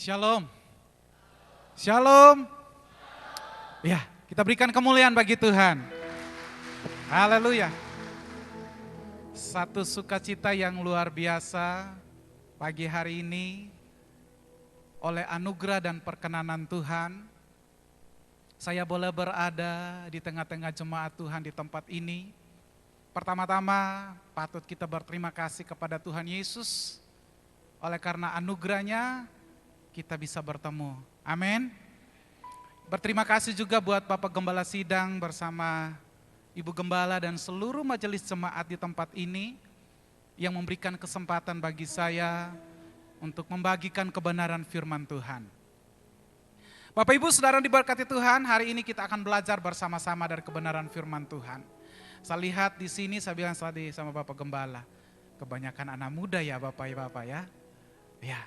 Shalom. Shalom. Ya, kita berikan kemuliaan bagi Tuhan. Haleluya. Satu sukacita yang luar biasa pagi hari ini oleh anugerah dan perkenanan Tuhan. Saya boleh berada di tengah-tengah jemaat Tuhan di tempat ini. Pertama-tama patut kita berterima kasih kepada Tuhan Yesus. Oleh karena anugerahnya kita bisa bertemu. Amin. Berterima kasih juga buat Bapak Gembala Sidang bersama Ibu Gembala dan seluruh majelis jemaat di tempat ini yang memberikan kesempatan bagi saya untuk membagikan kebenaran firman Tuhan. Bapak Ibu Saudara diberkati Tuhan, hari ini kita akan belajar bersama-sama dari kebenaran firman Tuhan. Saya lihat di sini, saya bilang tadi sama Bapak Gembala, kebanyakan anak muda ya Bapak ya. Ya,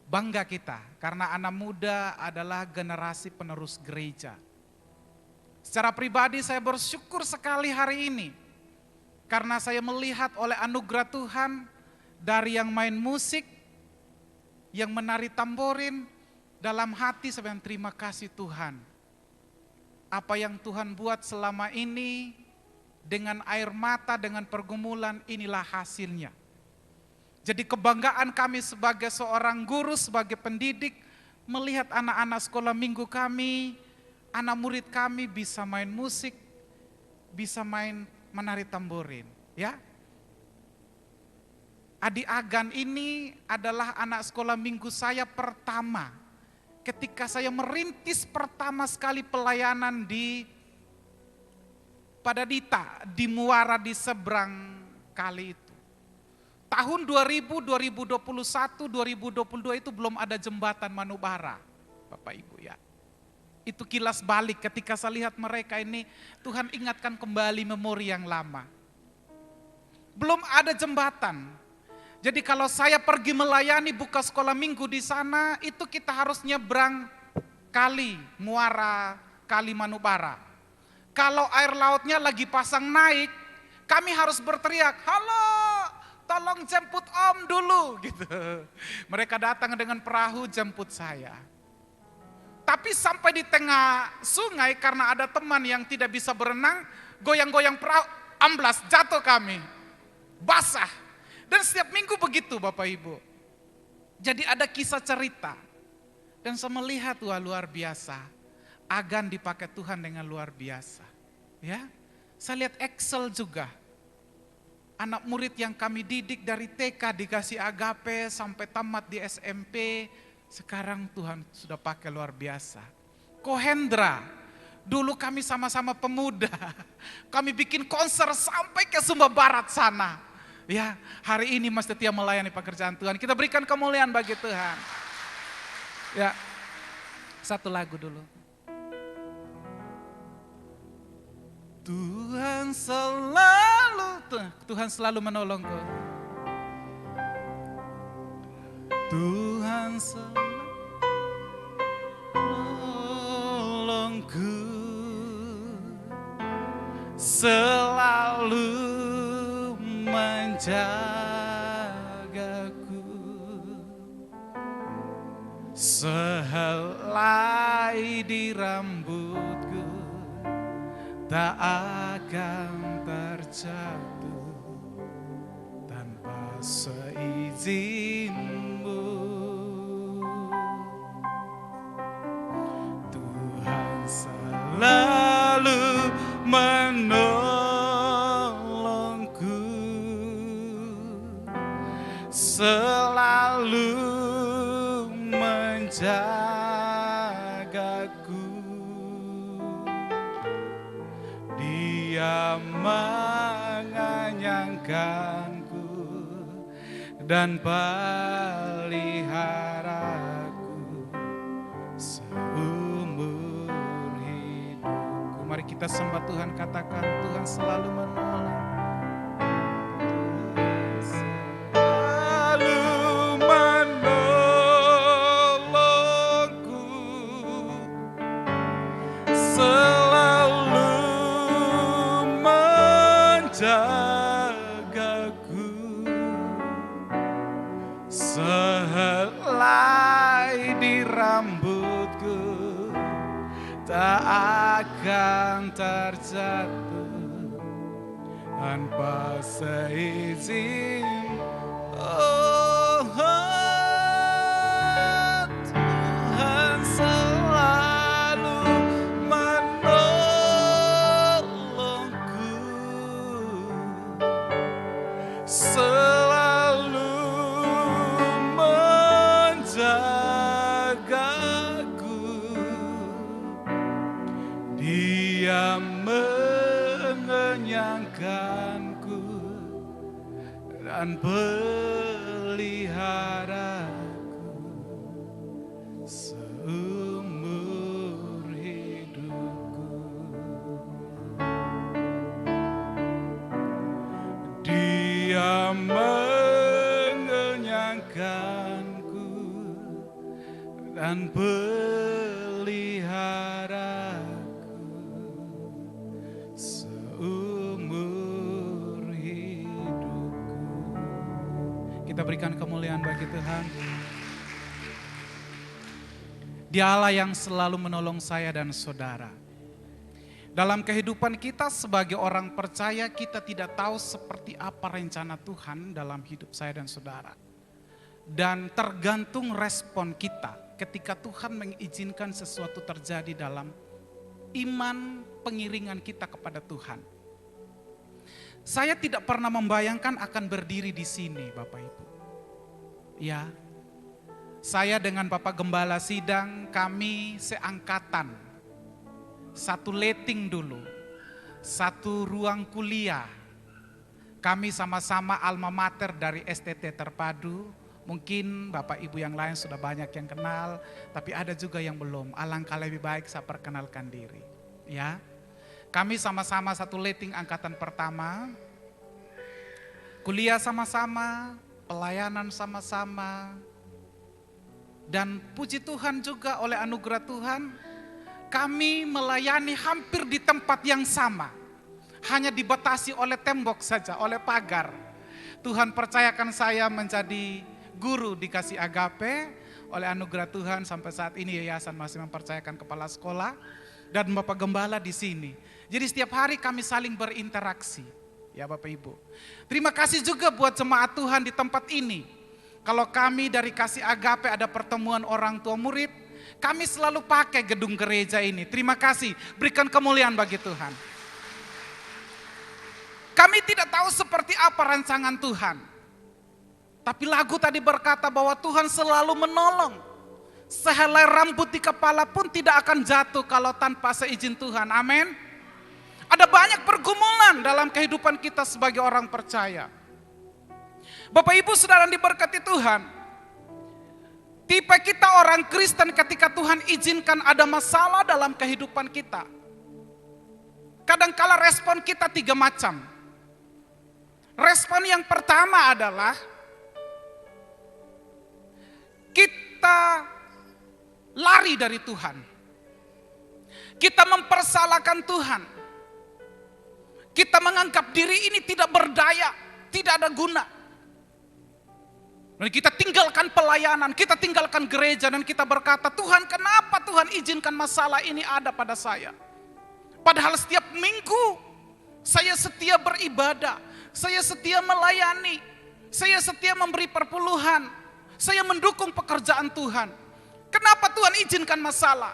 bangga kita karena anak muda adalah generasi penerus gereja. Secara pribadi saya bersyukur sekali hari ini karena saya melihat oleh anugerah Tuhan dari yang main musik, yang menari tamborin, dalam hati saya bilang terima kasih Tuhan. Apa yang Tuhan buat selama ini dengan air mata, dengan pergumulan, inilah hasilnya. Jadi kebanggaan kami sebagai seorang guru, sebagai pendidik, melihat anak-anak sekolah minggu kami, anak murid kami bisa main musik, bisa menari tamborin. Ya. Adi Agan ini adalah anak sekolah minggu saya pertama. Ketika saya merintis pertama sekali pelayanan pada Dita, di Muara di seberang kali itu. Tahun 2000, 2021, 2022 itu belum ada jembatan Manubara, Bapak Ibu ya. Itu kilas balik ketika saya lihat mereka ini, Tuhan ingatkan kembali memori yang lama. Belum ada jembatan. Jadi kalau saya pergi melayani buka sekolah minggu di sana, itu kita harus nyebrang kali Muara, kali Manubara. Kalau air lautnya lagi pasang naik, kami harus berteriak, halo, tolong jemput om dulu gitu. Mereka datang dengan perahu jemput saya. Tapi sampai di tengah sungai karena ada teman yang tidak bisa berenang, goyang-goyang perahu, amblas, jatuh kami. Basah. Dan setiap minggu begitu Bapak Ibu. Jadi ada kisah cerita. Dan saya melihat wah luar biasa. Agan dipakai Tuhan dengan luar biasa. Ya. Saya lihat Excel juga. Anak murid yang kami didik dari TK dikasih agape sampai tamat di SMP, sekarang Tuhan sudah pakai luar biasa. Kohendra, dulu kami sama-sama pemuda, kami bikin konser sampai ke Sumba Barat sana. Ya, hari ini masih setia melayani pekerjaan Tuhan. Kita berikan kemuliaan bagi Tuhan. Ya, satu lagu dulu. Tuhan selalu menolongku. Tuhan selalu menolongku, selalu menjagaku, sehelai di rambutku tak akan terjatuh tanpa seizinmu. Tuhan selalu menolongku, selalu menjagaku. Dia menganyangkanku dan peliharaku seumur hidupku. Mari kita sembah Tuhan, katakan Tuhan selalu menolong. Sehelai di rambutku tak akan terjatuh tanpa seizin. Oh, Tuhan selalu menolongku, selalu menjagaku. Dia mengenyangkanku dan peliharaku seumur hidupku. Dia mengenyangkanku dan peliharaku seumur hidupku. Kita berikan kemuliaan bagi Tuhan. Dia Allah yang selalu menolong saya dan saudara. Dalam kehidupan kita sebagai orang percaya, kita tidak tahu seperti apa rencana Tuhan dalam hidup saya dan saudara. Dan tergantung respon kita ketika Tuhan mengizinkan sesuatu terjadi dalam iman pengiringan kita kepada Tuhan. Saya tidak pernah membayangkan akan berdiri di sini, Bapak Ibu. Ya, saya dengan Bapak Gembala Sidang, kami seangkatan. Satu letting dulu, satu ruang kuliah. Kami sama-sama alma mater dari STT Terpadu. Mungkin Bapak Ibu yang lain sudah banyak yang kenal, tapi ada juga yang belum. Alangkah lebih baik saya perkenalkan diri. Ya, kami sama-sama satu letting angkatan pertama, kuliah sama-sama, pelayanan sama-sama, dan puji Tuhan juga oleh anugerah Tuhan, kami melayani hampir di tempat yang sama, hanya dibatasi oleh tembok saja, oleh pagar. Tuhan percayakan saya menjadi guru di Kasih Agape, oleh anugerah Tuhan sampai saat ini yayasan masih mempercayakan kepala sekolah dan Bapak Gembala di sini. Jadi setiap hari kami saling berinteraksi, ya Bapak Ibu. Terima kasih juga buat jemaat Tuhan di tempat ini. Kalau kami dari Kasih Agape ada pertemuan orang tua murid, kami selalu pakai gedung gereja ini. Terima kasih, berikan kemuliaan bagi Tuhan. Kami tidak tahu seperti apa rancangan Tuhan. Tapi lagu tadi berkata bahwa Tuhan selalu menolong. Sehelai rambut di kepala pun tidak akan jatuh kalau tanpa seizin Tuhan. Amin. Ada banyak pergumulan dalam kehidupan kita sebagai orang percaya. Bapak Ibu saudara diberkati Tuhan. Tipe kita orang Kristen ketika Tuhan izinkan ada masalah dalam kehidupan kita. Kadangkala respon kita 3 macam. Respon yang pertama adalah kita lari dari Tuhan. Kita mempersalahkan Tuhan. Kita menganggap diri ini tidak berdaya, tidak ada guna. Dan kita tinggalkan pelayanan, kita tinggalkan gereja dan kita berkata, Tuhan kenapa Tuhan izinkan masalah ini ada pada saya? Padahal setiap minggu saya setia beribadah, saya setia melayani, saya setia memberi perpuluhan, saya mendukung pekerjaan Tuhan. Kenapa Tuhan izinkan masalah?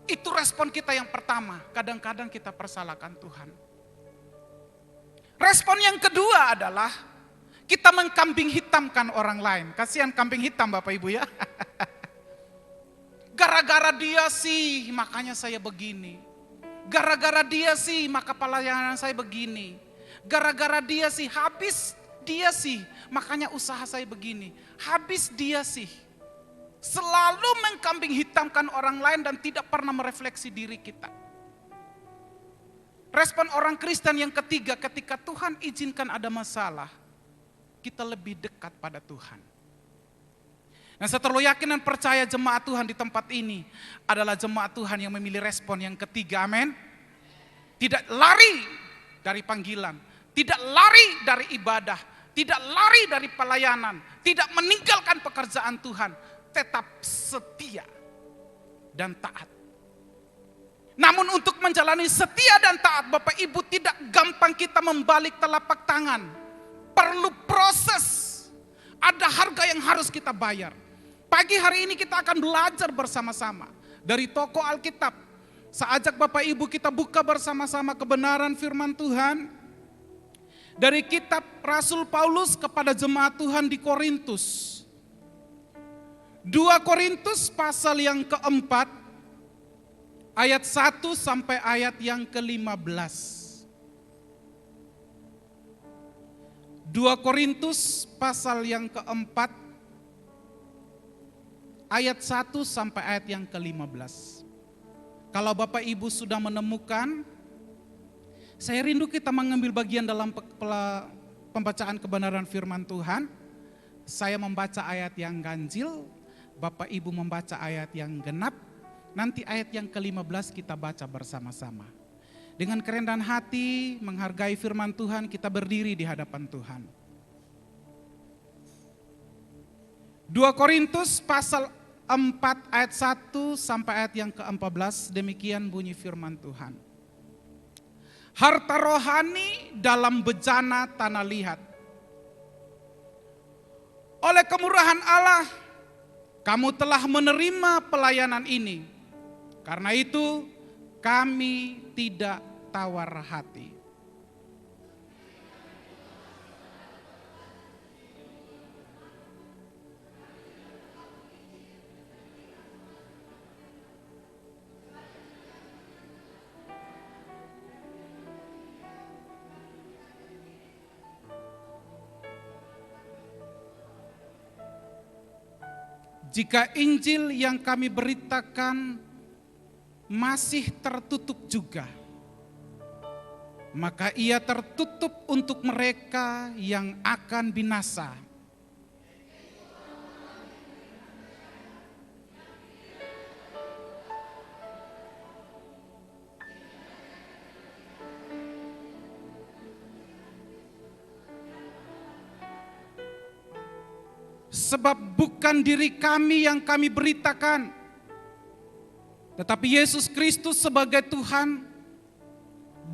Itu respon kita yang pertama, kadang-kadang kita persalahkan Tuhan. Respon yang kedua adalah kita mengkambing hitamkan orang lain. Kasihan kambing hitam Bapak Ibu ya. Gara-gara dia sih makanya saya begini. Gara-gara dia sih maka pelayanan saya begini. Gara-gara dia sih, habis dia sih makanya usaha saya begini. Habis dia sih. Selalu mengkambing hitamkan orang lain dan tidak pernah merefleksi diri kita. Respon orang Kristen yang ketiga, ketika Tuhan izinkan ada masalah, kita lebih dekat pada Tuhan. Dan saya terlalu yakin dan percaya jemaat Tuhan di tempat ini adalah jemaat Tuhan yang memilih respon yang ketiga, amin. Tidak lari dari panggilan, tidak lari dari ibadah, tidak lari dari pelayanan, tidak meninggalkan pekerjaan Tuhan, tetap setia dan taat. Namun untuk menjalani setia dan taat, Bapak Ibu, tidak gampang kita membalik telapak tangan. Perlu proses, ada harga yang harus kita bayar. Pagi hari ini kita akan belajar bersama-sama dari tokoh Alkitab. Saya ajak Bapak Ibu kita buka bersama-sama kebenaran firman Tuhan dari kitab Rasul Paulus kepada jemaat Tuhan di Korintus. 2 Korintus pasal yang keempat, ayat 1 sampai ayat yang ke-15. 2 Korintus pasal yang keempat, ayat 1 sampai ayat yang ke-15. Kalau Bapak Ibu sudah menemukan, saya rindu kita mengambil bagian dalam pembacaan kebenaran firman Tuhan. Saya membaca ayat yang ganjil, Bapak Ibu membaca ayat yang genap. Nanti ayat yang ke-15 kita baca bersama-sama. Dengan kerendahan hati, menghargai firman Tuhan, kita berdiri di hadapan Tuhan. 2 Korintus pasal 4 ayat 1 sampai ayat yang ke-14, demikian bunyi firman Tuhan. Harta rohani dalam bejana tanah liat. Oleh kemurahan Allah, kamu telah menerima pelayanan ini. Karena itu kami tidak tawar hati. Jika Injil yang kami beritakan masih tertutup juga, maka ia tertutup untuk mereka yang akan binasa. Sebab bukan diri kami yang kami beritakan, tetapi Yesus Kristus sebagai Tuhan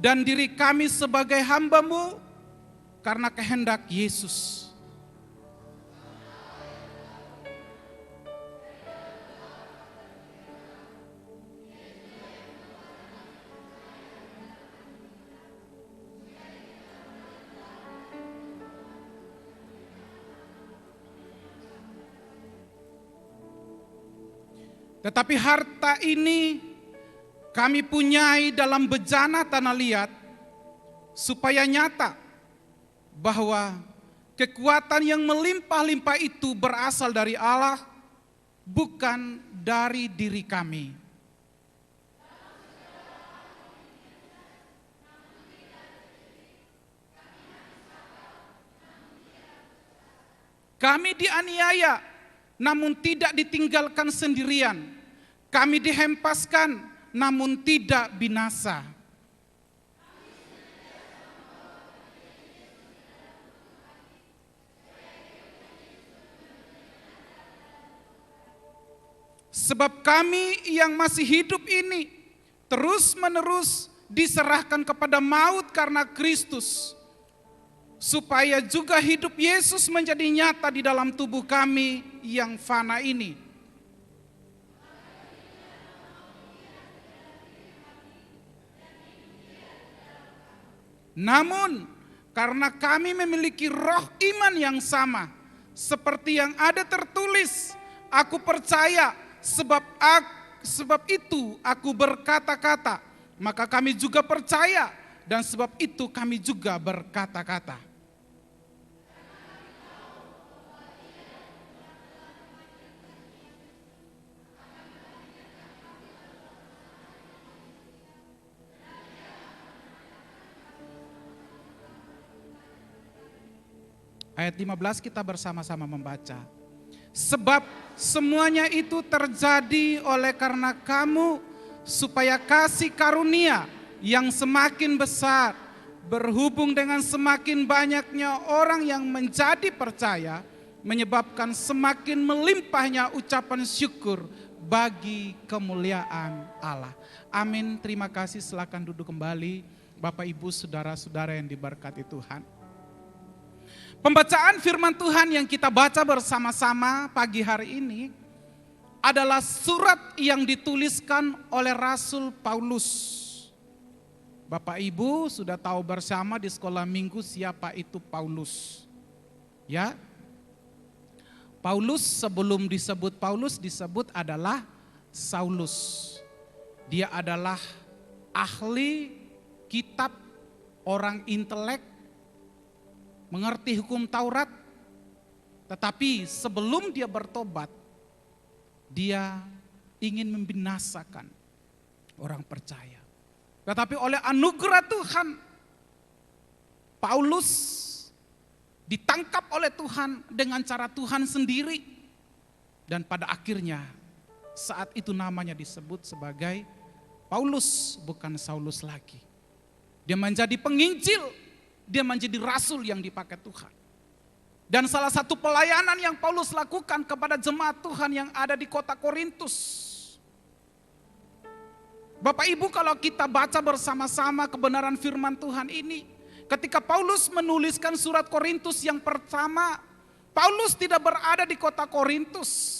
dan diri kami sebagai hamba-Mu karena kehendak Yesus. Tetapi harta ini kami punyai dalam bejana tanah liat, supaya nyata bahwa kekuatan yang melimpah-limpah itu berasal dari Allah, bukan dari diri kami. Kami dianiaya, namun tidak ditinggalkan sendirian. Kami dihempaskan, namun tidak binasa. Sebab kami yang masih hidup ini terus-menerus diserahkan kepada maut karena Kristus, supaya juga hidup Yesus menjadi nyata di dalam tubuh kami yang fana ini. Namun karena kami memiliki roh iman yang sama, seperti yang ada tertulis, aku percaya, sebab itu aku berkata-kata, maka kami juga percaya, dan sebab itu kami juga berkata-kata. Ayat 15 kita bersama-sama membaca. Sebab semuanya itu terjadi oleh karena kamu, supaya kasih karunia yang semakin besar berhubung dengan semakin banyaknya orang yang menjadi percaya, menyebabkan semakin melimpahnya ucapan syukur bagi kemuliaan Allah. Amin. Terima kasih, silakan duduk kembali Bapak Ibu saudara-saudara yang diberkati Tuhan. Pembacaan firman Tuhan yang kita baca bersama-sama pagi hari ini adalah surat yang dituliskan oleh Rasul Paulus. Bapak Ibu sudah tahu bersama di sekolah minggu siapa itu Paulus. Ya. Paulus sebelum disebut Paulus disebut adalah Saulus. Dia adalah ahli kitab, orang intelek, mengerti hukum Taurat. Tetapi sebelum dia bertobat, dia ingin membinasakan orang percaya. Tetapi oleh anugerah Tuhan, Paulus ditangkap oleh Tuhan dengan cara Tuhan sendiri. Dan pada akhirnya saat itu namanya disebut sebagai Paulus, bukan Saulus lagi. Dia menjadi penginjil, dia menjadi rasul yang dipakai Tuhan. Dan salah satu pelayanan yang Paulus lakukan kepada jemaat Tuhan yang ada di kota Korintus. Bapak Ibu, kalau kita baca bersama-sama kebenaran firman Tuhan ini, ketika Paulus menuliskan surat Korintus yang pertama, Paulus tidak berada di kota Korintus.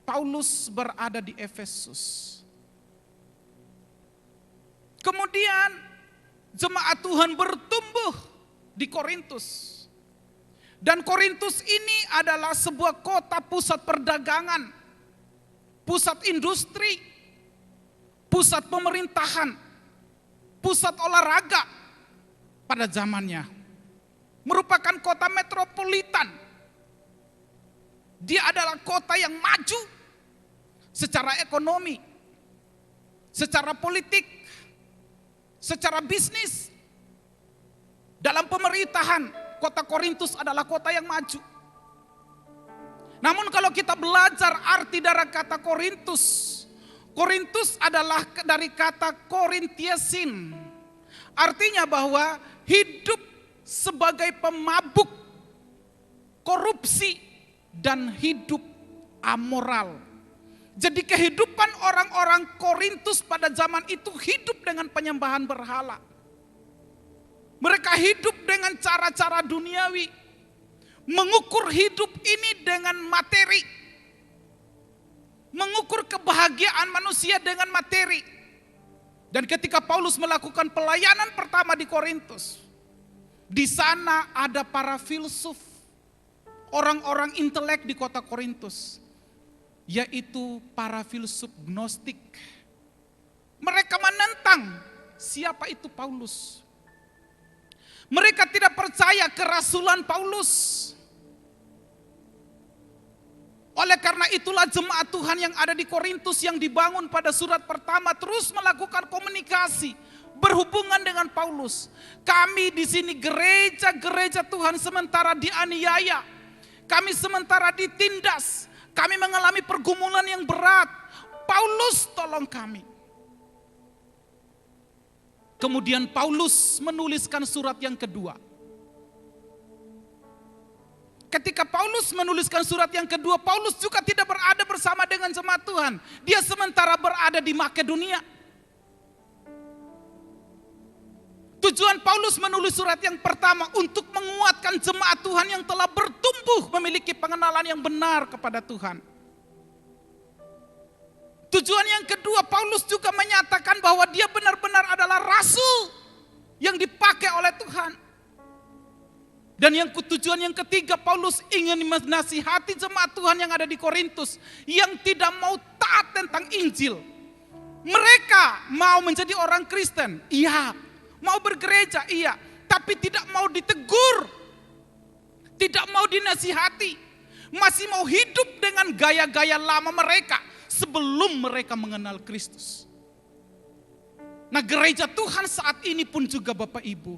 Paulus berada di Efesus. Kemudian jemaat Tuhan bertumbuh di Korintus. Dan Korintus ini adalah sebuah kota pusat perdagangan, pusat industri, pusat pemerintahan, pusat olahraga pada zamannya. Merupakan kota metropolitan. Dia adalah kota yang maju secara ekonomi, secara politik, secara bisnis. Dalam pemerintahan, kota Korintus adalah kota yang maju. Namun kalau kita belajar arti dari kata Korintus, Korintus adalah dari kata Korintiesin. Artinya bahwa hidup sebagai pemabuk, korupsi, dan hidup amoral. Jadi kehidupan orang-orang Korintus pada zaman itu hidup dengan penyembahan berhala. Mereka hidup dengan cara-cara duniawi. Mengukur hidup ini dengan materi. Mengukur kebahagiaan manusia dengan materi. Dan ketika Paulus melakukan pelayanan pertama di Korintus, di sana ada para filsuf, orang-orang intelek di kota Korintus, yaitu para filsuf Gnostik. Mereka menentang siapa itu Paulus. Mereka tidak percaya kerasulan Paulus. Oleh karena itulah jemaat Tuhan yang ada di Korintus yang dibangun pada surat pertama terus melakukan komunikasi, berhubungan dengan Paulus. Kami di sini gereja-gereja Tuhan sementara dianiaya, kami sementara ditindas, kami mengalami pergumulan yang berat. Paulus tolong kami. Kemudian Paulus menuliskan surat yang kedua. Ketika Paulus menuliskan surat yang kedua, Paulus juga tidak berada bersama dengan jemaat Tuhan. Dia sementara berada di Makedonia. Tujuan Paulus menulis surat yang pertama untuk menguatkan jemaat Tuhan yang telah bertumbuh memiliki pengenalan yang benar kepada Tuhan. Tujuan yang kedua, Paulus juga menyatakan bahwa dia benar-benar adalah rasul yang dipakai oleh Tuhan. Dan tujuan yang ketiga, Paulus ingin menasihati jemaat Tuhan yang ada di Korintus yang tidak mau taat tentang Injil. Mereka mau menjadi orang Kristen, iya. Mau bergereja, iya. Tapi tidak mau ditegur, tidak mau dinasihati. Masih mau hidup dengan gaya-gaya lama mereka sebelum mereka mengenal Kristus. Nah, gereja Tuhan saat ini pun juga Bapak Ibu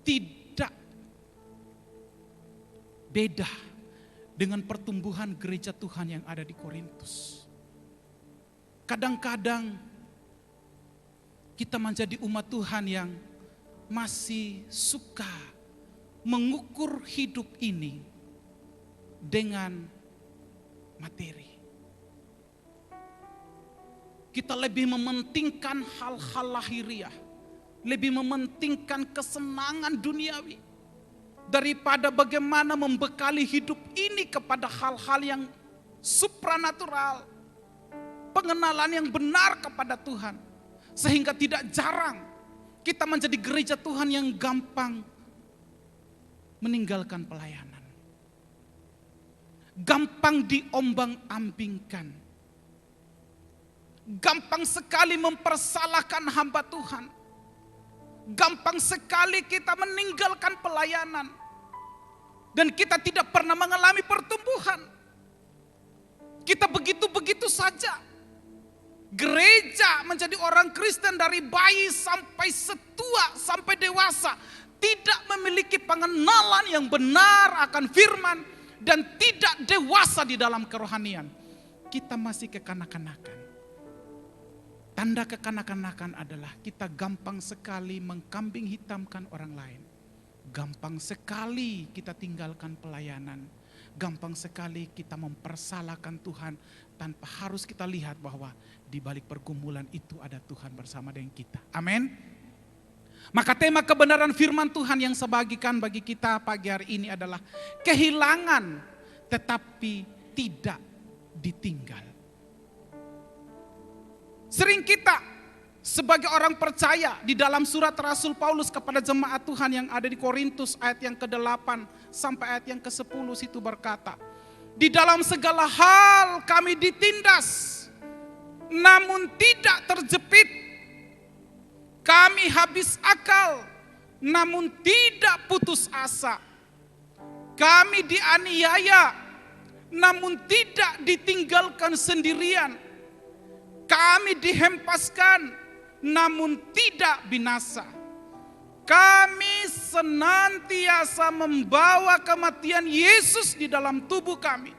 tidak beda dengan pertumbuhan gereja Tuhan yang ada di Korintus. Kadang-kadang kita menjadi umat Tuhan yang masih suka mengukur hidup ini dengan materi. Kita lebih mementingkan hal-hal lahiriah, lebih mementingkan kesenangan duniawi daripada bagaimana membekali hidup ini kepada hal-hal yang supranatural, pengenalan yang benar kepada Tuhan. Sehingga tidak jarang kita menjadi gereja Tuhan yang gampang meninggalkan pelayanan, gampang diombang-ambingkan, gampang sekali mempersalahkan hamba Tuhan, gampang sekali kita meninggalkan pelayanan, dan kita tidak pernah mengalami pertumbuhan. Kita begitu-begitu saja. Gereja menjadi orang Kristen dari bayi sampai setua, sampai dewasa, tidak memiliki pengenalan yang benar akan firman dan tidak dewasa di dalam kerohanian. Kita masih kekanak-kanakan. Tanda kekanak-kanakan adalah kita gampang sekali mengkambing hitamkan orang lain. Gampang sekali kita tinggalkan pelayanan. Gampang sekali kita mempersalahkan Tuhan tanpa harus kita lihat bahwa di balik pergumulan itu ada Tuhan bersama dengan kita. Amin. Maka tema kebenaran firman Tuhan yang saya bagikan bagi kita pagi hari ini adalah kehilangan tetapi tidak ditinggal. Sering kita sebagai orang percaya di dalam surat Rasul Paulus kepada jemaat Tuhan yang ada di Korintus ayat yang ke-8 sampai ayat yang ke-10 situ berkata, di dalam segala hal kami ditindas, namun tidak terjepit. Kami habis akal, namun tidak putus asa. Kami dianiaya, namun tidak ditinggalkan sendirian. Kami dihempaskan, namun tidak binasa. Kami senantiasa membawa kematian Yesus di dalam tubuh kami,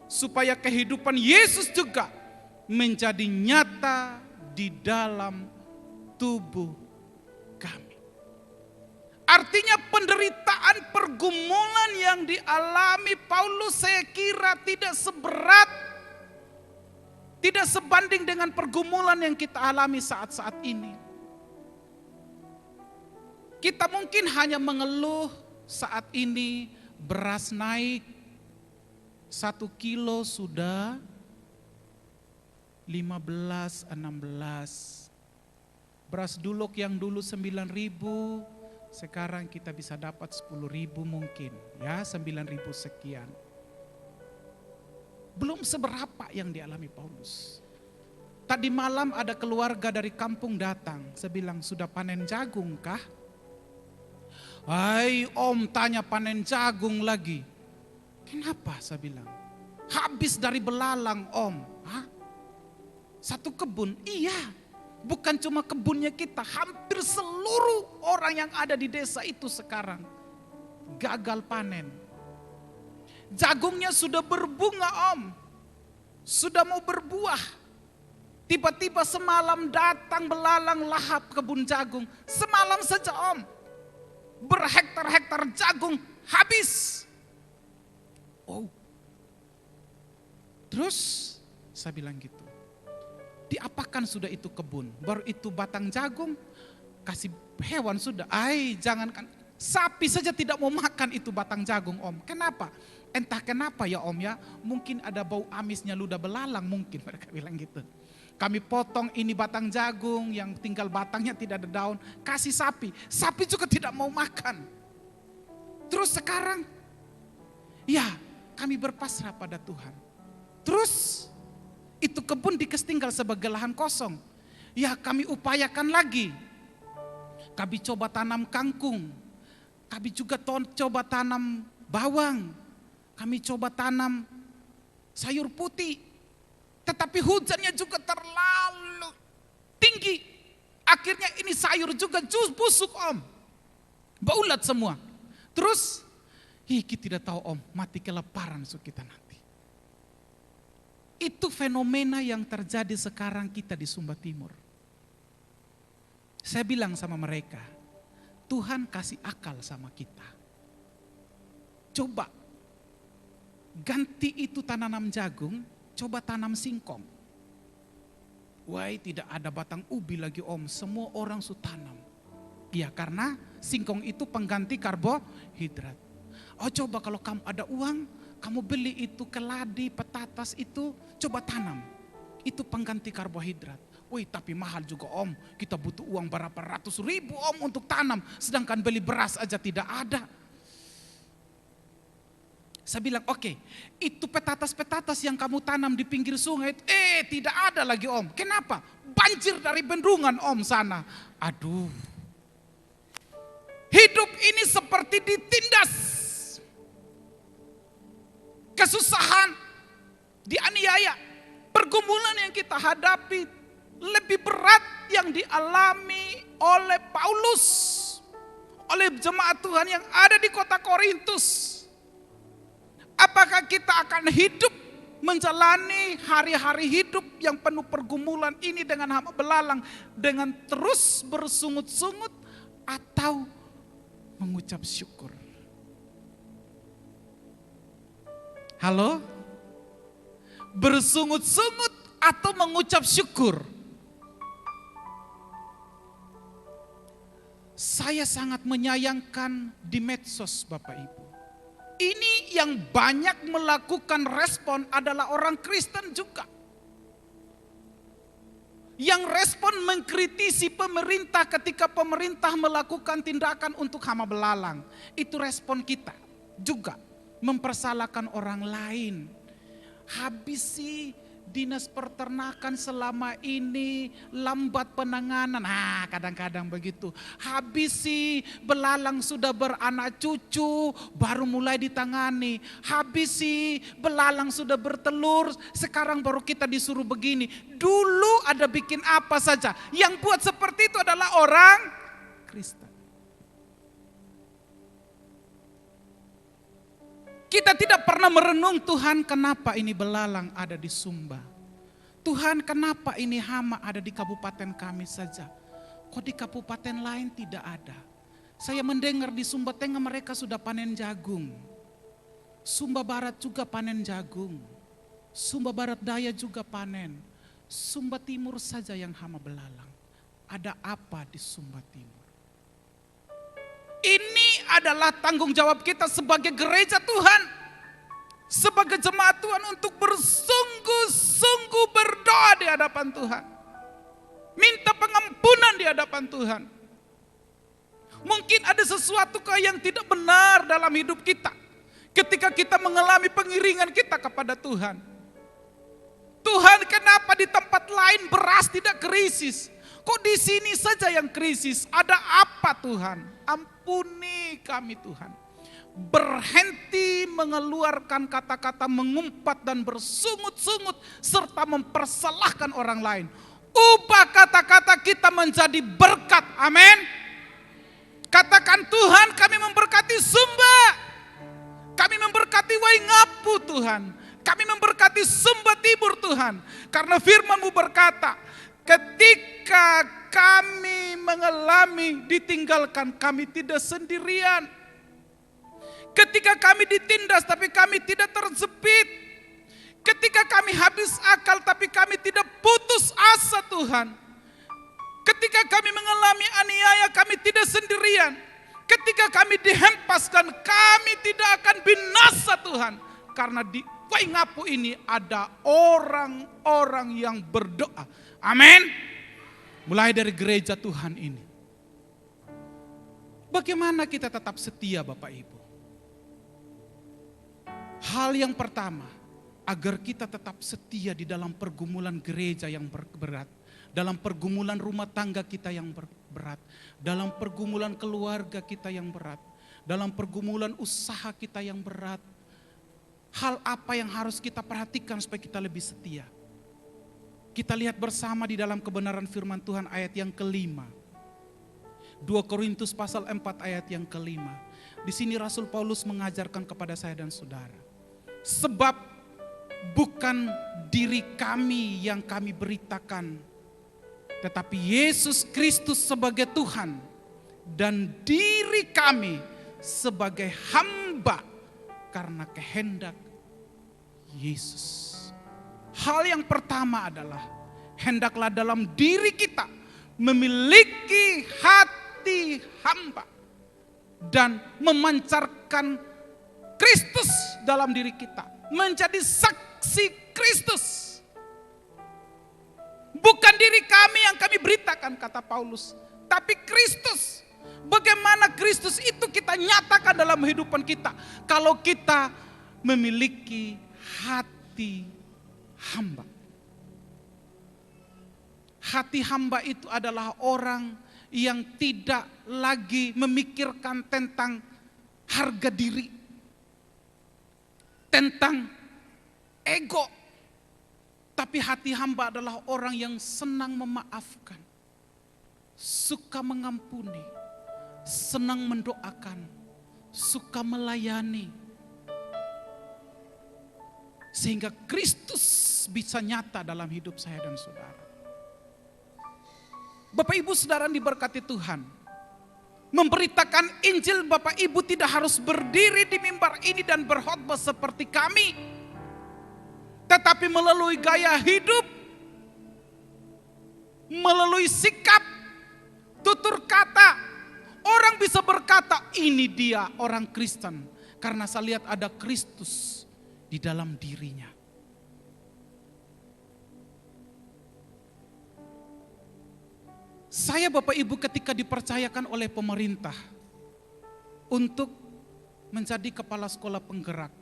supaya kehidupan Yesus juga menjadi nyata di dalam tubuh kami. Artinya penderitaan pergumulan yang dialami Paulus saya kira tidak seberat, tidak sebanding dengan pergumulan yang kita alami saat-saat ini. Kita mungkin hanya mengeluh saat ini beras naik 1 kilo sudah 15, 16. Beras duluk yang dulu 9.000 sekarang kita bisa dapat 10.000 mungkin, ya 9.000 sekian. Belum seberapa yang dialami Paulus. Tadi malam ada keluarga dari kampung datang, saya bilang sudah panen jagung kah? Hai om, tanya panen jagung lagi. Kenapa saya bilang? Habis dari belalang om. Hah? Satu kebun? Iya. Bukan cuma kebunnya kita, hampir seluruh orang yang ada di desa itu sekarang gagal panen. Jagungnya sudah berbunga om, sudah mau berbuah. Tiba-tiba semalam datang belalang lahap kebun jagung. Semalam saja om, berhektar-hektar jagung habis. Oh, terus saya bilang gitu. Diapakan sudah itu kebun? Baru itu batang jagung, kasih hewan sudah. Jangankan sapi saja tidak mau makan itu batang jagung om. Kenapa? Entah kenapa ya om ya. Mungkin ada bau amisnya ludah belalang mungkin mereka bilang gitu. Kami potong ini batang jagung yang tinggal batangnya tidak ada daun. Kasih sapi. Sapi juga tidak mau makan. Terus sekarang ya kami berpasrah pada Tuhan. Terus itu kebun tinggal sebagai lahan kosong. Ya kami upayakan lagi. Kami coba tanam kangkung. Kami juga coba tanam bawang. Kami coba tanam sayur putih. Tetapi hujannya juga terlalu tinggi. Akhirnya ini sayur juga busuk om. Baulat semua. Terus, kita tidak tahu om, mati kelaparan kita nanti. Itu fenomena yang terjadi sekarang kita di Sumba Timur. Saya bilang sama mereka, Tuhan kasih akal sama kita. Coba ganti itu tanam jagung, coba tanam singkong. Wah, tidak ada batang ubi lagi om, semua orang su tanam. Ya karena singkong itu pengganti karbohidrat. Oh coba kalau kamu ada uang, kamu beli itu keladi, petatas itu, coba tanam. Itu pengganti karbohidrat. Wih tapi mahal juga om, kita butuh uang berapa ratus ribu om untuk tanam. Sedangkan beli beras aja tidak ada. Saya bilang oke, itu petatas-petatas yang kamu tanam di pinggir sungai, tidak ada lagi om. Kenapa? Banjir dari bendungan om sana. Aduh. Hidup ini seperti ditindas. Kesusahan, dianiaya, pergumulan yang kita hadapi lebih berat yang dialami oleh Paulus, oleh jemaat Tuhan yang ada di kota Korintus. Apakah kita akan hidup menjalani hari-hari hidup yang penuh pergumulan ini dengan hama belalang, dengan terus bersungut-sungut atau mengucap syukur? Halo? Bersungut-sungut atau mengucap syukur? Saya sangat menyayangkan di medsos Bapak Ibu. Ini yang banyak melakukan respon adalah orang Kristen juga. Yang respon mengkritisi pemerintah ketika pemerintah melakukan tindakan untuk hama belalang. Itu respon kita juga. Mempersalahkan orang lain. Habis sih dinas peternakan selama ini lambat penanganan. Kadang-kadang begitu. Habis sih belalang sudah beranak cucu baru mulai ditangani. Habis sih belalang sudah bertelur sekarang baru kita disuruh begini. Dulu ada bikin apa saja. Yang buat seperti itu adalah orang Kristen. Kita tidak pernah merenung Tuhan kenapa ini belalang ada di Sumba. Tuhan kenapa ini hama ada di kabupaten kami saja. Kok di kabupaten lain tidak ada. Saya mendengar di Sumba Tengah mereka sudah panen jagung. Sumba Barat juga panen jagung. Sumba Barat Daya juga panen. Sumba Timur saja yang hama belalang. Ada apa di Sumba Timur? Ini adalah tanggung jawab kita sebagai gereja Tuhan. Sebagai jemaat Tuhan untuk bersungguh-sungguh berdoa di hadapan Tuhan. Minta pengampunan di hadapan Tuhan. Mungkin ada sesuatu yang tidak benar dalam hidup kita. Ketika kita mengalami pengiringan kita kepada Tuhan. Tuhan kenapa di tempat lain beras tidak krisis? Kok di sini saja yang krisis? Ada apa Tuhan? Ampuni kami Tuhan. Berhenti mengeluarkan kata-kata mengumpat dan bersungut-sungut serta mempersalahkan orang lain. Ubah kata-kata kita menjadi berkat. Amin. Katakan Tuhan kami memberkati Sumba. Kami memberkati Waingapu Tuhan. Kami memberkati Sumba Timur Tuhan. Karena firman-Mu berkata, ketika kami mengalami ditinggalkan, kami tidak sendirian. Ketika kami ditindas tapi kami tidak terjepit. Ketika kami habis akal tapi kami tidak putus asa Tuhan. Ketika kami mengalami aniaya kami tidak sendirian. Ketika kami dihempaskan kami tidak akan binasa Tuhan. Karena di Waingapu ini ada orang-orang yang berdoa. Amin. Mulai dari gereja Tuhan ini. Bagaimana kita tetap setia Bapak Ibu? Hal yang pertama, agar kita tetap setia di dalam pergumulan gereja yang berat. Dalam pergumulan rumah tangga kita yang berat. Dalam pergumulan keluarga kita yang berat. Dalam pergumulan usaha kita yang berat. Hal apa yang harus kita perhatikan supaya kita lebih setia? Kita lihat bersama di dalam kebenaran firman Tuhan ayat yang kelima. 2 Korintus pasal 4 ayat yang kelima. Di sini Rasul Paulus mengajarkan kepada saya dan saudara. Sebab bukan diri kami yang kami beritakan, tetapi Yesus Kristus sebagai Tuhan dan diri kami sebagai hamba karena kehendak Yesus. Hal yang pertama adalah hendaklah dalam diri kita memiliki hati hamba dan memancarkan Kristus dalam diri kita, menjadi saksi Kristus. Bukan diri kami yang kami beritakan, kata Paulus, tapi Kristus. Bagaimana Kristus itu kita nyatakan dalam kehidupan kita kalau kita memiliki hati hamba. Hati hamba itu adalah orang yang tidak lagi memikirkan tentang harga diri, tentang ego. Tapi hati hamba adalah orang yang senang memaafkan, suka mengampuni, senang mendoakan, suka melayani. Sehingga Kristus bisa nyata dalam hidup saya dan saudara. Bapak Ibu saudara diberkati Tuhan. Memberitakan Injil Bapak Ibu tidak harus berdiri di mimbar ini dan berkhotbah seperti kami. Tetapi melalui gaya hidup, melalui sikap, tutur kata, orang bisa berkata ini dia orang Kristen. Karena saya lihat ada Kristus di dalam dirinya. Saya Bapak Ibu ketika dipercayakan oleh pemerintah untuk menjadi kepala sekolah penggerak,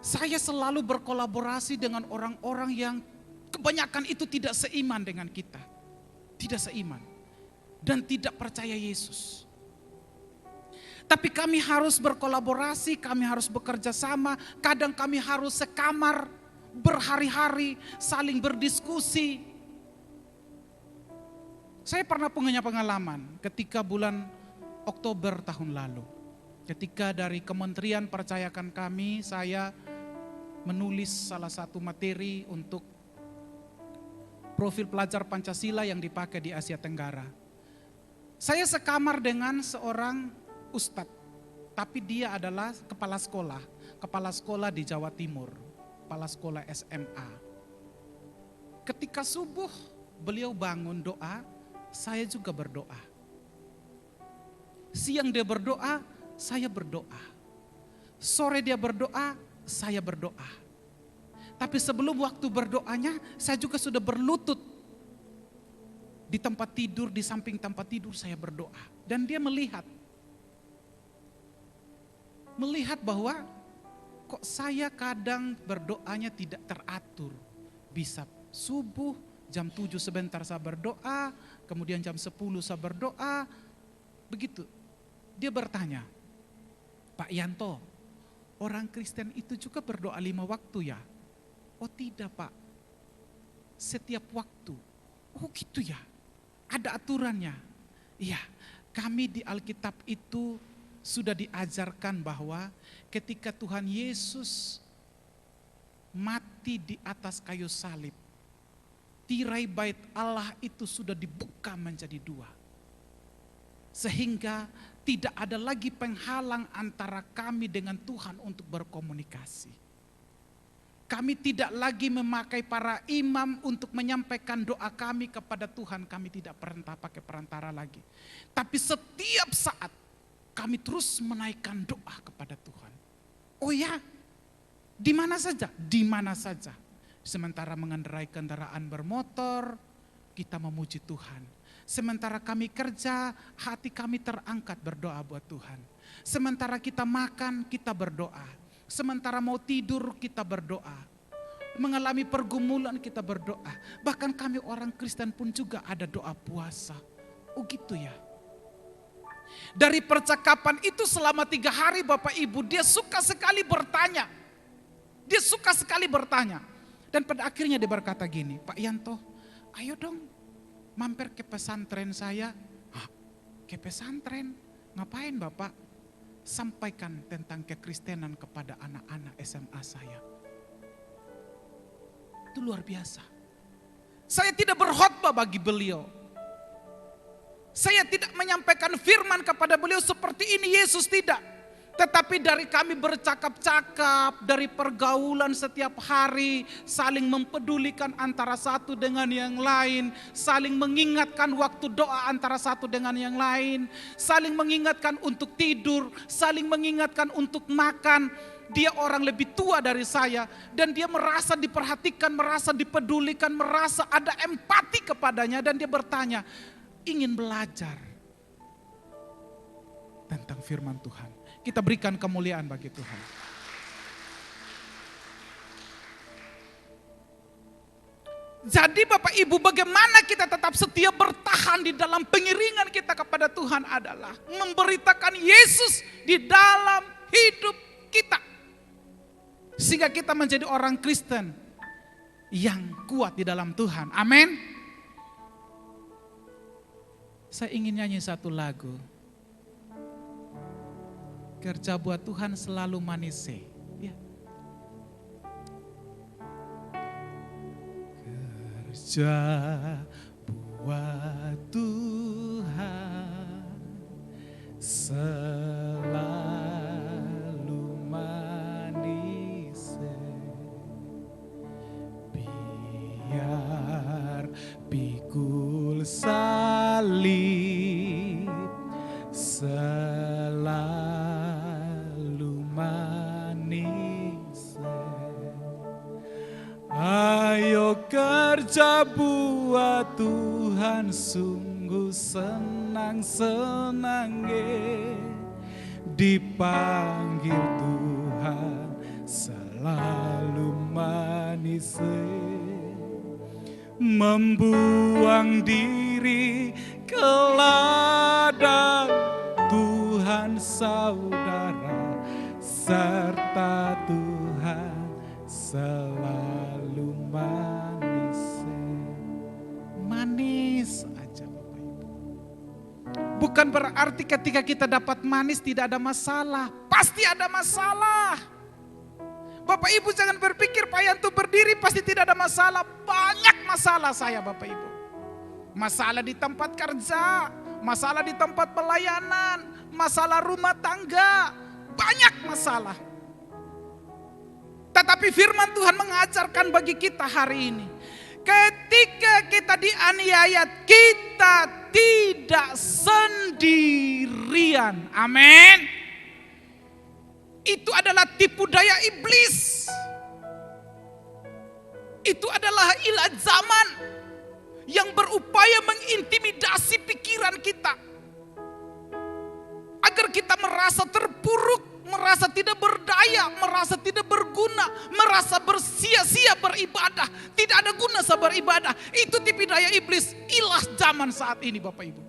saya selalu berkolaborasi dengan orang-orang yang kebanyakan itu tidak seiman dengan kita. Tidak seiman. Dan tidak percaya Yesus. Tapi kami harus berkolaborasi, kami harus bekerja sama. Kadang kami harus sekamar, berhari-hari, saling berdiskusi. Saya pernah punya pengalaman ketika bulan Oktober tahun lalu. Ketika dari kementerian percayakan kami, saya menulis salah satu materi untuk profil pelajar Pancasila yang dipakai di Asia Tenggara. Saya sekamar dengan seorang ustadz, tapi dia adalah kepala sekolah di Jawa Timur, kepala sekolah SMA. Ketika subuh beliau bangun doa, saya juga berdoa. Siang dia berdoa, saya berdoa. Sore dia berdoa, saya berdoa. Tapi sebelum waktu berdoanya, saya juga sudah berlutut. Di tempat tidur, di samping tempat tidur saya berdoa. Dan dia melihat bahwa kok saya kadang berdoanya tidak teratur. Bisa subuh, jam 7 sebentar saya berdoa, kemudian jam 10 saya berdoa. Begitu. Dia bertanya, Pak Yanto, orang Kristen itu juga berdoa 5 waktu ya? Oh tidak Pak, setiap waktu. Oh gitu ya, ada aturannya. Iya, kami di Alkitab itu sudah diajarkan bahwa ketika Tuhan Yesus mati di atas kayu salib, tirai bait Allah itu sudah dibuka menjadi 2. Sehingga tidak ada lagi penghalang antara kami dengan Tuhan untuk berkomunikasi. Kami tidak lagi memakai para imam untuk menyampaikan doa kami kepada Tuhan. Kami tidak pernah pakai perantara lagi. Tapi setiap saat kami terus menaikkan doa kepada Tuhan. Oh ya, di mana saja? Di mana saja. Sementara mengendarai kendaraan bermotor, kita memuji Tuhan. Sementara kami kerja, hati kami terangkat berdoa buat Tuhan. Sementara kita makan, kita berdoa. Sementara mau tidur, kita berdoa. Mengalami pergumulan, kita berdoa. Bahkan kami orang Kristen pun juga ada doa puasa. Oh gitu ya. Dari percakapan itu selama 3 hari Bapak Ibu, dia suka sekali bertanya. Dia suka sekali bertanya. Dan pada akhirnya dia berkata gini, Pak Yanto, ayo dong mampir ke pesantren saya. Hah, ke pesantren? Ngapain Bapak? Sampaikan tentang kekristenan kepada anak-anak SMA saya. Itu luar biasa. Saya tidak berkhotbah bagi beliau. Saya tidak menyampaikan firman kepada beliau seperti ini Yesus, tidak. Tetapi dari kami bercakap-cakap, dari pergaulan setiap hari, saling mempedulikan antara satu dengan yang lain, saling mengingatkan waktu doa antara satu dengan yang lain, saling mengingatkan untuk tidur, saling mengingatkan untuk makan. Dia orang lebih tua dari saya dan dia merasa diperhatikan, merasa dipedulikan, merasa ada empati kepadanya dan dia bertanya, ingin belajar tentang firman Tuhan. Kita berikan kemuliaan bagi Tuhan. Jadi Bapak Ibu, bagaimana kita tetap setia bertahan di dalam pengiringan kita kepada Tuhan adalah memberitakan Yesus di dalam hidup kita. Sehingga kita menjadi orang Kristen yang kuat di dalam Tuhan. Amin. Saya ingin nyanyi satu lagu. Kerja buat Tuhan selalu manis. Ya. Kerja buat Tuhan selalu manis. Biar pikul salib selalu manis. Ayo kerja buat Tuhan, sungguh senang-senang dipanggil Tuhan selalu manis. Membuang diri ke ladang Tuhan saudara, serta Tuhan selalu manis. Manis aja Bapak Ibu. Bukan berarti ketika kita dapat manis tidak ada masalah. Pasti ada masalah. Bapak Ibu jangan berpikir Pak Yanto berdiri pasti tidak ada masalah. Banyak masalah saya Bapak Ibu. Masalah di tempat kerja, masalah di tempat pelayanan, masalah rumah tangga, banyak masalah. Tetapi firman Tuhan mengajarkan bagi kita hari ini, ketika kita dianiaya, kita tidak sendirian. Amin. Itu adalah tipu daya iblis. Itu adalah ilah zaman yang berupaya mengintimidasi pikiran kita. Agar kita merasa terpuruk, merasa tidak berdaya, merasa tidak berguna, merasa bersia-sia beribadah. Tidak ada guna saya beribadah. Itu tipu daya iblis, ilah zaman saat ini Bapak Ibu.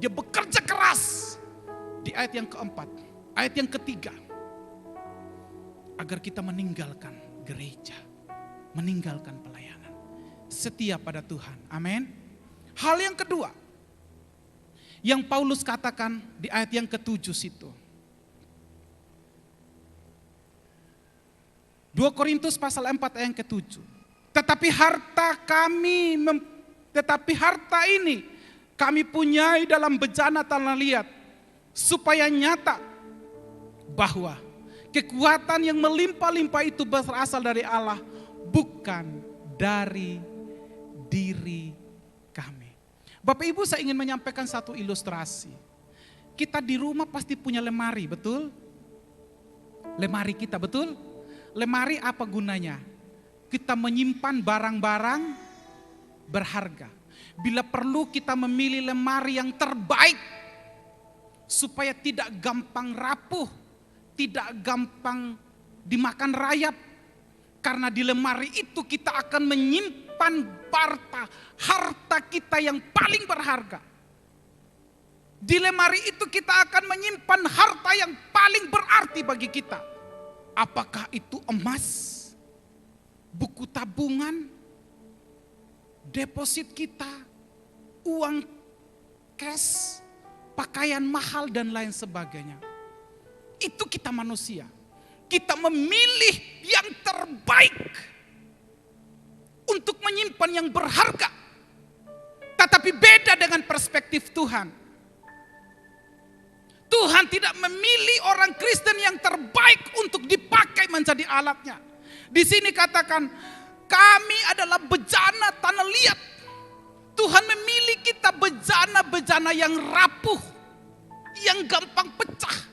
Dia bekerja keras di ayat yang keempat, ayat yang ketiga. Agar kita meninggalkan gereja, meninggalkan pelayanan, setia pada Tuhan. Amin. Hal yang kedua, yang Paulus katakan di ayat yang ke-7 situ. 2 Korintus pasal 4 ayat yang ke-7. Tetapi harta ini kami punyai dalam bejana tanah liat, supaya nyata bahwa kekuatan yang melimpah-limpah itu berasal dari Allah, bukan dari diri kami. Bapak Ibu, saya ingin menyampaikan satu ilustrasi. Kita di rumah pasti punya lemari, betul? Lemari kita, betul? Lemari apa gunanya? Kita menyimpan barang-barang berharga. Bila perlu kita memilih lemari yang terbaik, supaya tidak gampang rapuh, tidak gampang dimakan rayap. Karena di lemari itu kita akan menyimpan harta kita yang paling berharga. Di lemari itu kita akan menyimpan harta yang paling berarti bagi kita. Apakah itu emas, buku tabungan, deposit kita, uang cash, pakaian mahal dan lain sebagainya. Itu kita manusia. Kita memilih yang terbaik untuk menyimpan yang berharga. Tetapi beda dengan perspektif Tuhan. Tuhan tidak memilih orang Kristen yang terbaik untuk dipakai menjadi alatnya. Di sini katakan, kami adalah bejana tanah liat. Tuhan memilih kita bejana-bejana yang rapuh, yang gampang pecah.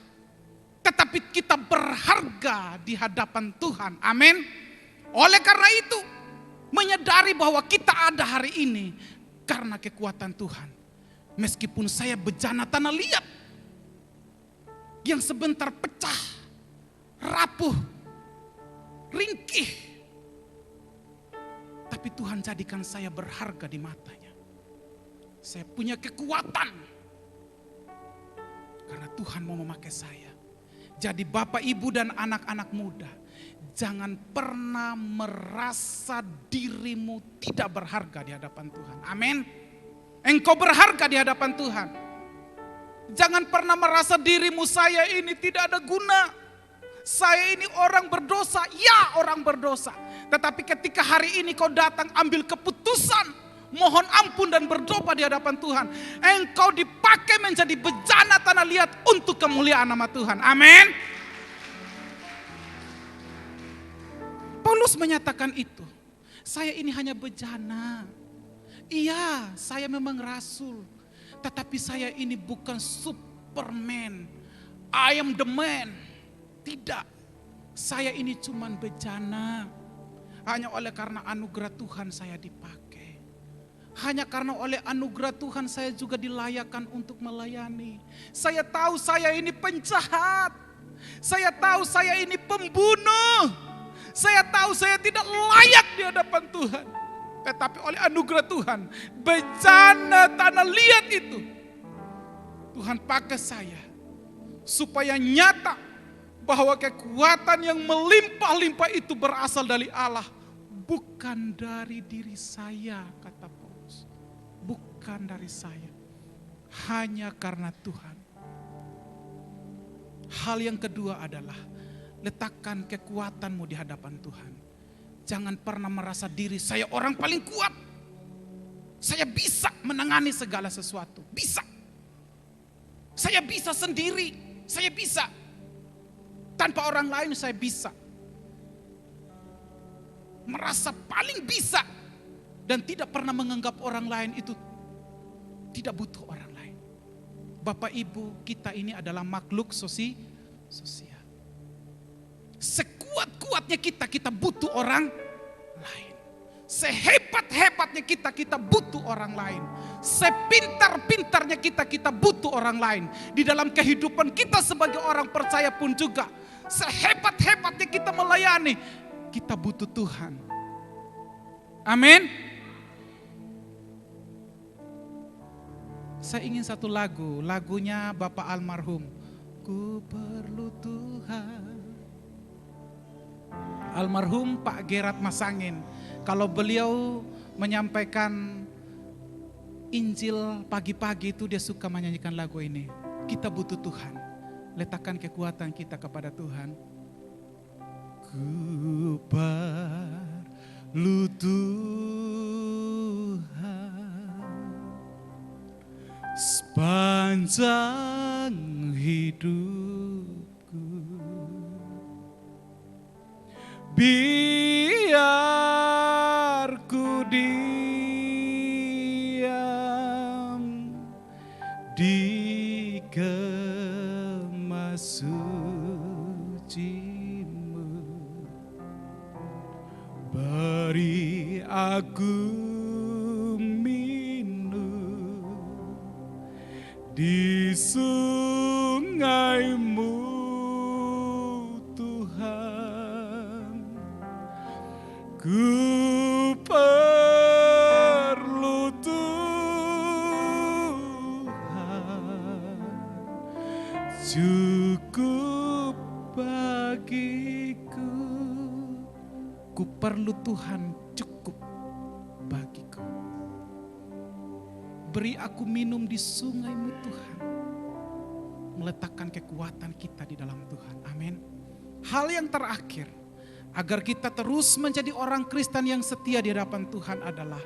Tetapi kita berharga di hadapan Tuhan. Amin. Oleh karena itu, menyadari bahwa kita ada hari ini karena kekuatan Tuhan. Meskipun saya bejana tanah liat, yang sebentar pecah, rapuh, ringkih. Tapi Tuhan jadikan saya berharga di matanya. Saya punya kekuatan. Karena Tuhan mau memakai saya. Jadi Bapak, Ibu, dan anak-anak muda, jangan pernah merasa dirimu tidak berharga di hadapan Tuhan. Amin. Engkau berharga di hadapan Tuhan. Jangan pernah merasa dirimu, saya ini tidak ada guna. Saya ini orang berdosa. Ya, orang berdosa. Tetapi ketika hari ini kau datang ambil keputusan, mohon ampun dan berdoa di hadapan Tuhan, engkau dipakai menjadi bejana tanah liat untuk kemuliaan nama Tuhan. Amin. Paulus menyatakan itu. Saya ini hanya bejana. Iya, saya memang rasul. Tetapi saya ini bukan Superman. I am the man. Tidak. Saya ini cuman bejana. Hanya oleh karena anugerah Tuhan saya dipakai. Hanya karena oleh anugerah Tuhan saya juga dilayakkan untuk melayani. Saya tahu saya ini penjahat. Saya tahu saya ini pembunuh. Saya tahu saya tidak layak di hadapan Tuhan. Tetapi oleh anugerah Tuhan, bejana tanah liat itu, Tuhan pakai saya supaya nyata bahwa kekuatan yang melimpah-limpah itu berasal dari Allah, bukan dari diri saya, kata Paulus. Bukan dari saya, hanya karena Tuhan. Hal yang kedua adalah letakkan kekuatanmu di hadapan Tuhan. Jangan pernah merasa diri saya orang paling kuat. Saya bisa menangani segala sesuatu. Bisa. Saya bisa sendiri. Saya bisa. Tanpa orang lain saya bisa. Merasa paling bisa. Dan tidak pernah menganggap orang lain itu tidak butuh orang lain. Bapak Ibu, kita ini adalah makhluk sosial. Sekuat-kuatnya kita butuh orang lain. Sehebat-hebatnya kita butuh orang lain. Sepintar-pintarnya kita butuh orang lain. Di dalam kehidupan kita sebagai orang percaya pun juga, sehebat-hebatnya kita melayani, kita butuh Tuhan. Amin. Saya ingin satu lagu, lagunya Bapak almarhum. Ku perlu Tuhan. Almarhum Pak Gerat Masangin. Kalau beliau menyampaikan Injil pagi-pagi itu dia suka menyanyikan lagu ini. Kita butuh Tuhan. Letakkan kekuatan kita kepada Tuhan. Ku perlu Tuhan sepanjang hidupku. Biar ku diam di kemah suci-Mu, beri aku minum di sungai-Mu. Ku perlu Tuhan, cukup bagiku. Ku perlu Tuhan, cukup bagiku. Beri aku minum di sungai-Mu Tuhan. Meletakkan kekuatan kita di dalam Tuhan. Amin. Hal yang terakhir, agar kita terus menjadi orang Kristen yang setia di hadapan Tuhan adalah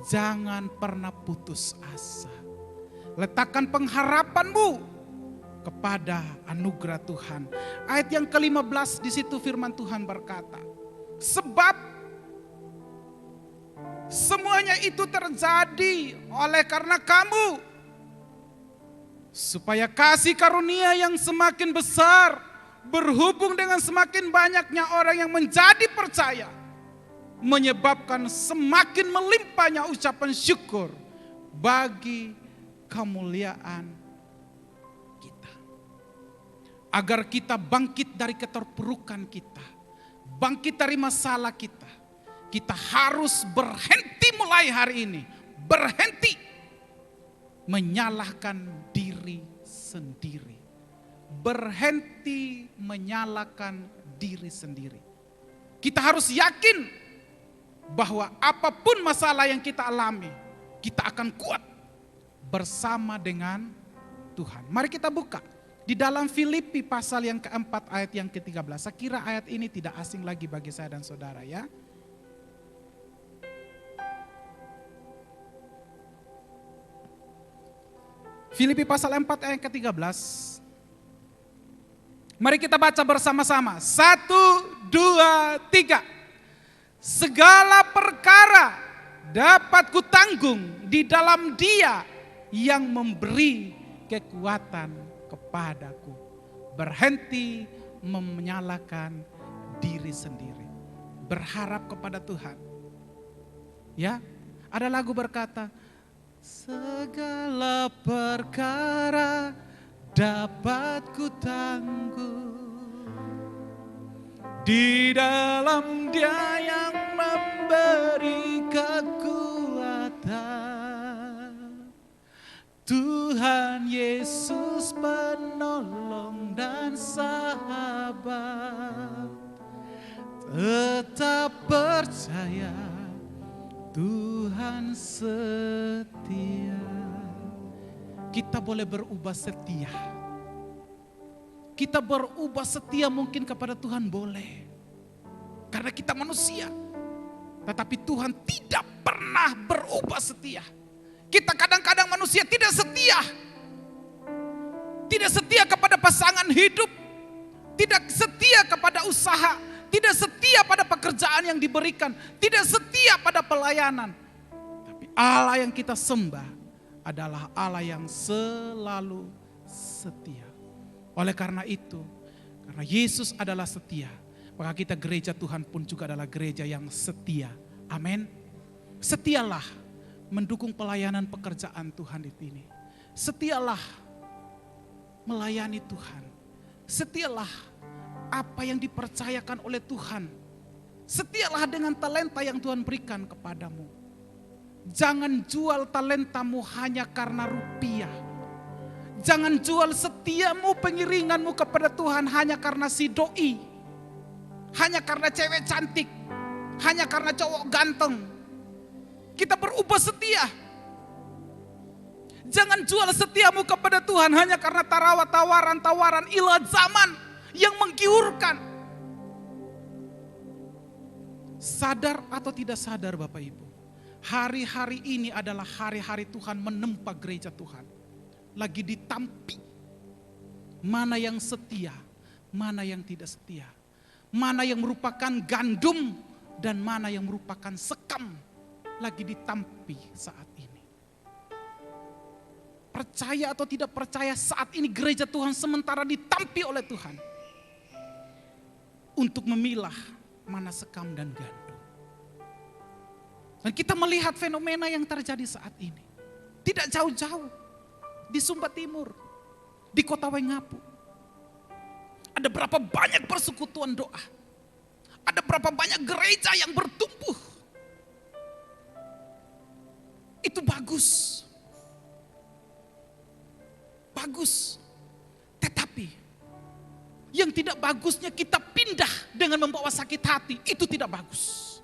jangan pernah putus asa. Letakkan pengharapanmu kepada anugerah Tuhan. Ayat yang ke-15 di situ firman Tuhan berkata, sebab semuanya itu terjadi oleh karena kamu, supaya kasih karunia yang semakin besar berhubung dengan semakin banyaknya orang yang menjadi percaya, menyebabkan semakin melimpahnya ucapan syukur bagi kemuliaan kita. Agar kita bangkit dari keterpurukan kita, bangkit dari masalah kita, kita harus berhenti mulai hari ini, berhenti menyalahkan diri sendiri. Berhenti menyalahkan diri sendiri. Kita harus yakin bahwa apapun masalah yang kita alami, kita akan kuat bersama dengan Tuhan. Mari kita buka di dalam Filipi pasal yang keempat ayat yang ke-13. Saya kira ayat ini tidak asing lagi bagi saya dan saudara ya. Filipi pasal 4 ayat ke-13. Mari kita baca bersama-sama. 1, 2, 3. Segala perkara dapat kutanggung di dalam Dia yang memberi kekuatan kepadaku. Berhenti menyalahkan diri sendiri. Berharap kepada Tuhan. Ya, ada lagu berkata, segala perkara dapat kutanggung di dalam Dia yang memberi kekuatan. Tuhan Yesus penolong dan sahabat, tetap percaya Tuhan setia. Kita boleh berubah setia. Kita berubah setia mungkin kepada Tuhan boleh. Karena kita manusia. Tetapi Tuhan tidak pernah berubah setia. Kita kadang-kadang manusia tidak setia. Tidak setia kepada pasangan hidup. Tidak setia kepada usaha. Tidak setia pada pekerjaan yang diberikan. Tidak setia pada pelayanan. Tapi Allah yang kita sembah adalah Allah yang selalu setia. Oleh karena itu, karena Yesus adalah setia, maka kita gereja Tuhan pun juga adalah gereja yang setia. Amin. Setialah mendukung pelayanan pekerjaan Tuhan di sini. Setialah melayani Tuhan. Setialah apa yang dipercayakan oleh Tuhan. Setialah dengan talenta yang Tuhan berikan kepadamu. Jangan jual talentamu hanya karena rupiah. Jangan jual setiamu, pengiringanmu kepada Tuhan hanya karena si doi. Hanya karena cewek cantik. Hanya karena cowok ganteng. Kita berubah setia. Jangan jual setiamu kepada Tuhan hanya karena tawaran-tawaran ilah zaman yang menggiurkan. Sadar atau tidak sadar Bapak Ibu, hari-hari ini adalah hari-hari Tuhan menempa gereja Tuhan. Lagi ditampi. Mana yang setia, mana yang tidak setia. Mana yang merupakan gandum dan mana yang merupakan sekam. Lagi ditampi saat ini. Percaya atau tidak percaya, saat ini gereja Tuhan sementara ditampi oleh Tuhan. Untuk memilah mana sekam dan gandum. Dan kita melihat fenomena yang terjadi saat ini. Tidak jauh-jauh. Di Sumba Timur. Di kota Wengapu. Ada berapa banyak persekutuan doa. Ada berapa banyak gereja yang bertumbuh. Itu bagus. Bagus. Tetapi yang tidak bagusnya kita pindah dengan membawa sakit hati. Itu tidak bagus.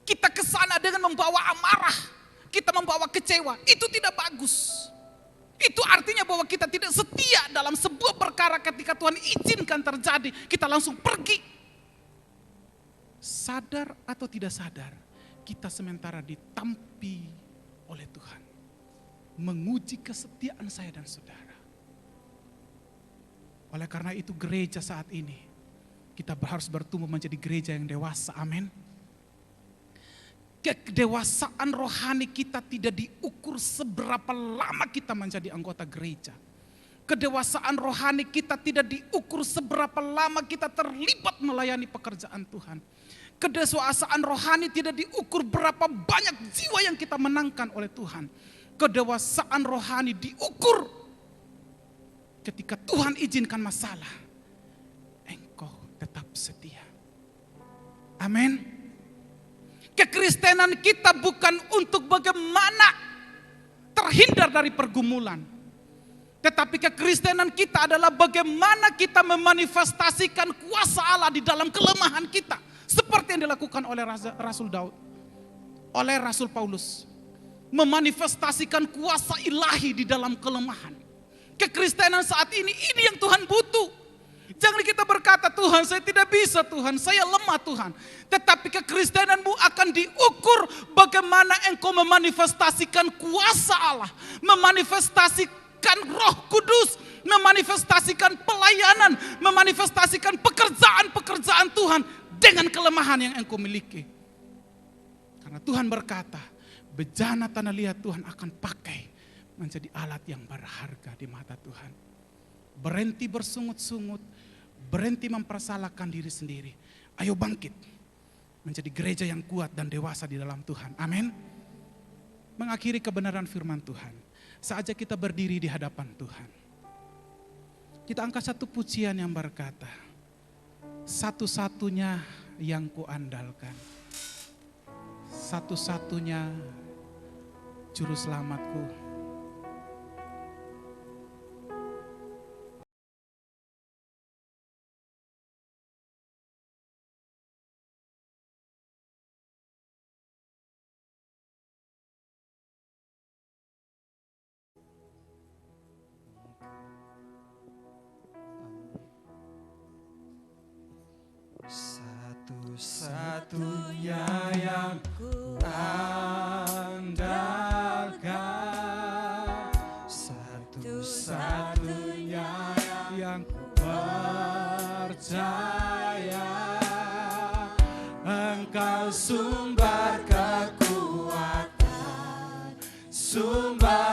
Kita ke sana dengan membawa amarah. Kita membawa kecewa. Itu tidak bagus. Itu artinya bahwa kita tidak setia dalam sebuah perkara ketika Tuhan izinkan terjadi. Kita langsung pergi. Sadar atau tidak sadar, kita sementara ditampi oleh Tuhan. Menguji kesetiaan saya dan saudara. Oleh karena itu gereja saat ini, kita harus bertumbuh menjadi gereja yang dewasa, amin. Kedewasaan rohani kita tidak diukur seberapa lama kita menjadi anggota gereja. Kedewasaan rohani kita tidak diukur seberapa lama kita terlibat melayani pekerjaan Tuhan. Kedewasaan rohani tidak diukur berapa banyak jiwa yang kita menangkan oleh Tuhan. Kedewasaan rohani diukur ketika Tuhan izinkan masalah, engkau tetap setia. Amin. Kekristenan kita bukan untuk bagaimana terhindar dari pergumulan. Tetapi kekristenan kita adalah bagaimana kita memanifestasikan kuasa Allah di dalam kelemahan kita. Seperti yang dilakukan oleh Rasul Daud, oleh Rasul Paulus. Memanifestasikan kuasa ilahi di dalam kelemahan. Kekristenan saat ini yang Tuhan butuh. Jangan kita berkata, Tuhan saya tidak bisa, Tuhan saya lemah Tuhan. Tetapi kekristenanmu akan diukur bagaimana engkau memanifestasikan kuasa Allah. Memanifestasikan Roh Kudus. Memanifestasikan pelayanan. Memanifestasikan pekerjaan-pekerjaan Tuhan dengan kelemahan yang engkau miliki. Karena Tuhan berkata, bejana tanah liat Tuhan akan pakai menjadi alat yang berharga di mata Tuhan. Berhenti bersungut-sungut, berhenti mempersalahkan diri sendiri. Ayo bangkit menjadi gereja yang kuat dan dewasa di dalam Tuhan. Amin. Mengakhiri kebenaran firman Tuhan. Saatnya kita berdiri di hadapan Tuhan. Kita angkat satu pujian yang berkata, satu-satunya yang kuandalkan, satu-satunya juru selamatku. Satu-satunya yang ku andalkan, satu-satunya yang ku percaya, Engkau sumber kekuatan, sumber